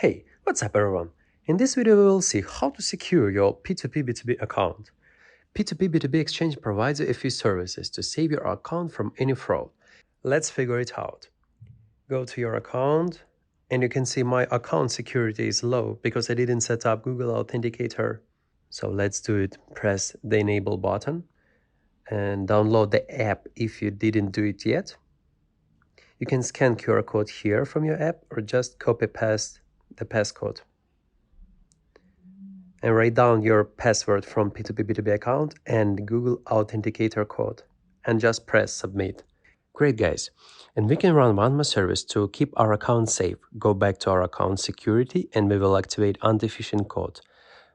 Hey, what's up everyone? In this video we will see how to secure your P2P B2B account. P2P B2B Exchange provides you a few services to save your account from any fraud. Let's figure it out. Go to your account and you can see my account security is low because I didn't set up Google Authenticator. So let's do it. Press the enable button and download the app if you didn't do it yet. You can scan QR code here from your app or just copy paste the passcode. And write down your password from P2P B2B account and Google Authenticator code and just press submit. Great guys, and we can run one more service to keep our account safe. Go back to our account security and we will activate anti-phishing code.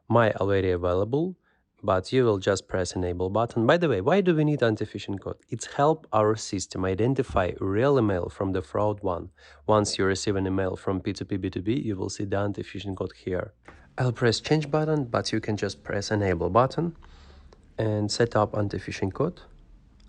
My already available, but you will just press enable button. By the way, why do we need anti-phishing code? It's help our system identify real email from the fraud one. Once you receive an email from P2P B2B, you will see the anti-phishing code here. I'll press change button, but you can just press enable button and set up anti-phishing code.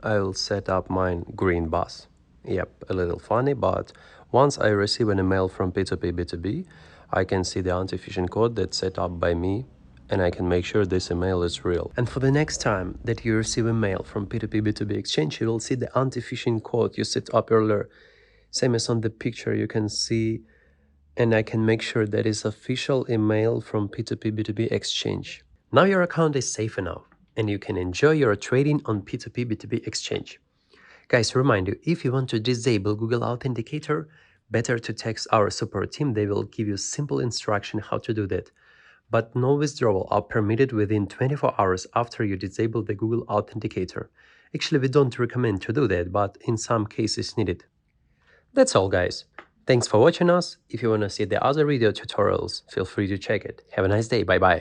I'll set up mine green bus. Yep, a little funny, but once I receive an email from P2P B2B, I can see the anti-phishing code that's set up by me and I can make sure this email is real. And for the next time that you receive a mail from P2P B2B Exchange, you will see the anti-phishing code you set up earlier. Same as on the picture, you can see, and I can make sure that is official email from P2P B2B Exchange. Now your account is safe enough and you can enjoy your trading on P2P B2B Exchange. Guys, remind you, if you want to disable Google Authenticator, better to text our support team. They will give you simple instruction how to do that. But no withdrawal are permitted within 24 hours after you disable the Google Authenticator. Actually, we don't recommend to do that, but in some cases needed. That's all guys. Thanks for watching us. If you want to see the other video tutorials, feel free to check it. Have a nice day. Bye bye.